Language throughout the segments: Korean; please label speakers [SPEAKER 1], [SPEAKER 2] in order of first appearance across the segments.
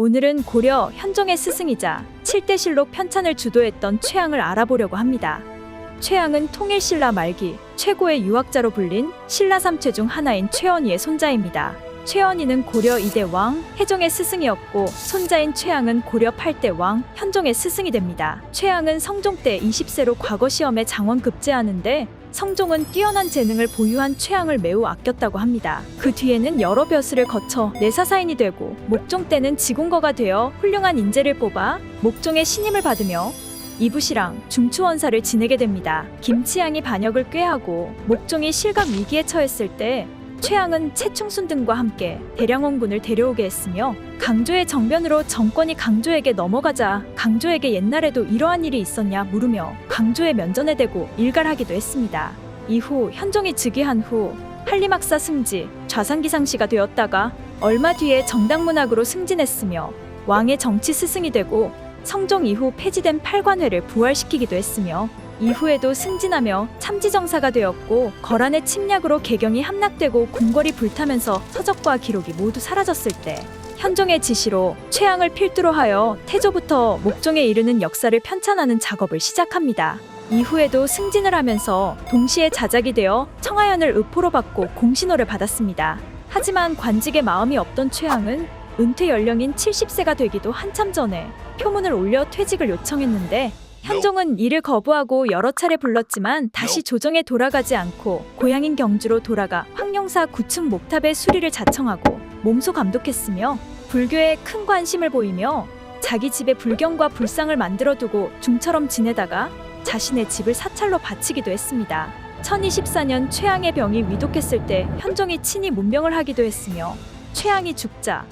[SPEAKER 1] 오늘은 고려 현종의 스승이자 7대실록 편찬을 주도했던 최양을 알아보려고 합니다. 최양은 통일신라 말기 최고의 유학자로 불린 신라 삼최 중 하나인 최언희의 손자입니다. 최언희는 고려 2대 왕 해종의 스승이었고 손자인 최양은 고려 8대 왕 현종의 스승이 됩니다. 최양은 성종 때 20세로 과거 시험에 장원 급제하는데 성종은 뛰어난 재능을 보유한 최양을 매우 아꼈다고 합니다. 그 뒤에는 여러 벼슬을 거쳐 내사사인이 되고 목종 때는 지공거가 되어 훌륭한 인재를 뽑아 목종의 신임을 받으며 이부시랑 중추원사를 지내게 됩니다. 김치양이 반역을 꾀하고 목종이 실각 위기에 처했을 때 최양은 최충순 등과 함께 대량원군을 데려오게 했으며 강조의 정변으로 정권이 강조에게 넘어가자 강조에게 옛날에도 이러한 일이 있었냐 물으며 강조의 면전에 대고 일갈하기도 했습니다. 이후 현종이 즉위한 후 한림학사 승지 좌상기상시가 되었다가 얼마 뒤에 정당문학으로 승진했으며 왕의 정치 스승이 되고 성종 이후 폐지된 팔관회를 부활시키기도 했으며 이후에도 승진하며 참지정사가 되었고 거란의 침략으로 개경이 함락되고 궁궐이 불타면서 서적과 기록이 모두 사라졌을 때 현종의 지시로 최양을 필두로 하여 태조부터 목종에 이르는 역사를 편찬하는 작업을 시작합니다. 이후에도 승진을 하면서 동시에 자작이 되어 청하연을 의포로 받고 공신호를 받았습니다. 하지만 관직에 마음이 없던 최양은 은퇴 연령인 70세가 되기도 한참 전에 표문을 올려 퇴직을 요청했는데 현종은 이를 거부하고 여러 차례 불렀지만 다시 조정에 돌아가지 않고 고향인 경주로 돌아가 황룡사 9층 목탑의 수리를 자청하고 몸소 감독했으며 불교에 큰 관심을 보이며 자기 집에 불경과 불상을 만들어두고 중처럼 지내다가 자신의 집을 사찰로 바치기도 했습니다. 1024년 최양의 병이 위독했을 때 현종이 친히 문병을 하기도 했으며 최양이 죽자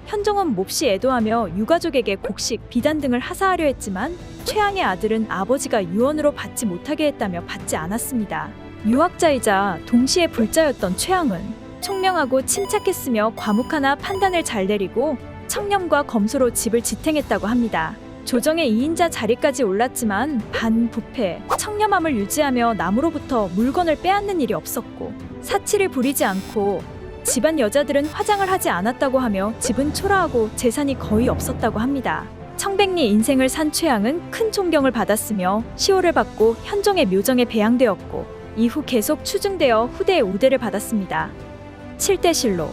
[SPEAKER 1] 현종은 몹시 애도하며 유가족에게 곡식, 비단 등을 하사하려 했지만 최양의 아들은 아버지가 유언으로 받지 못하게 했다며 받지 않았습니다. 유학자이자 동시에 불자였던 최양은 총명하고 침착했으며 과묵하나 판단을 잘 내리고 청렴과 검소로 집을 지탱했다고 합니다. 조정의 2인자 자리까지 올랐지만 반부패, 청렴함을 유지하며 남으로부터 물건을 빼앗는 일이 없었고 사치를 부리지 않고 집안 여자들은 화장을 하지 않았다고 하며 집은 초라하고 재산이 거의 없었다고 합니다. 청백리 인생을 산 최양은 큰 존경을 받았으며 시호를 받고 현종의 묘정에 배양되었고 이후 계속 추증되어 후대의 우대를 받았습니다. 7대실록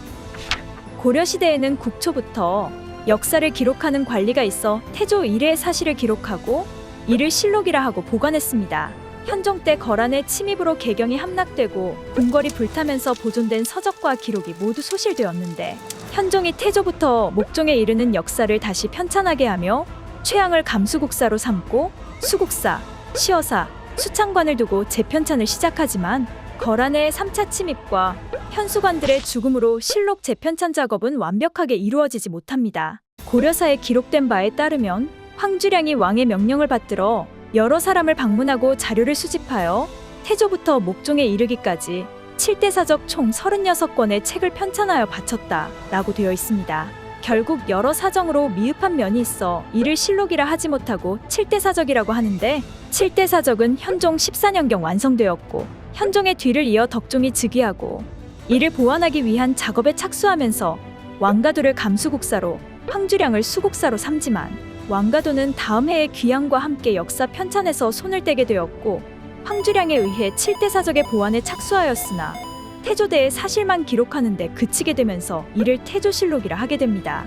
[SPEAKER 1] 고려시대에는 국초부터 역사를 기록하는 관리가 있어 태조 이래의 사실을 기록하고 이를 실록이라 하고 보관했습니다. 현종 때 거란의 침입으로 개경이 함락되고 궁궐이 불타면서 보존된 서적과 기록이 모두 소실되었는데 현종이 태조부터 목종에 이르는 역사를 다시 편찬하게 하며 최양을 감수국사로 삼고 수국사, 시어사, 수창관을 두고 재편찬을 시작하지만 거란의 3차 침입과 현수관들의 죽음으로 실록 재편찬 작업은 완벽하게 이루어지지 못합니다. 고려사에 기록된 바에 따르면 황주량이 왕의 명령을 받들어 여러 사람을 방문하고 자료를 수집하여 태조부터 목종에 이르기까지 7대사적 총 36권의 책을 편찬하여 바쳤다 라고 되어 있습니다. 결국 여러 사정으로 미흡한 면이 있어 이를 실록이라 하지 못하고 7대사적이라고 하는데 7대사적은 현종 14년경 완성되었고 현종의 뒤를 이어 덕종이 즉위하고 이를 보완하기 위한 작업에 착수하면서 왕가도를 감수국사로 황주량을 수국사로 삼지만 왕가도는 다음 해에 귀양과 함께 역사 편찬에서 손을 떼게 되었고 황주량에 의해 7대사적의 보완에 착수하였으나 태조대의 사실만 기록하는 데 그치게 되면서 이를 태조실록이라 하게 됩니다.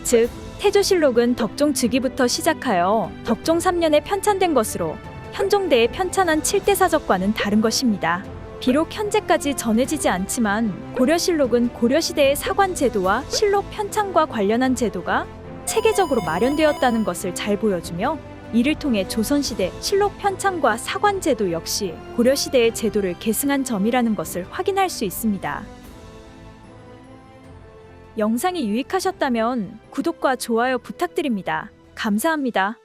[SPEAKER 1] 즉 태조실록은 덕종 즉위부터 시작하여 덕종 3년에 편찬된 것으로 현종대에 편찬한 7대사적과는 다른 것입니다. 비록 현재까지 전해지지 않지만 고려실록은 고려시대의 사관제도와 실록 편찬과 관련한 제도가 체계적으로 마련되었다는 것을 잘 보여주며 이를 통해 조선시대 실록 편찬과 사관제도 역시 고려시대의 제도를 계승한 점이라는 것을 확인할 수 있습니다. 영상이 유익하셨다면 구독과 좋아요 부탁드립니다. 감사합니다.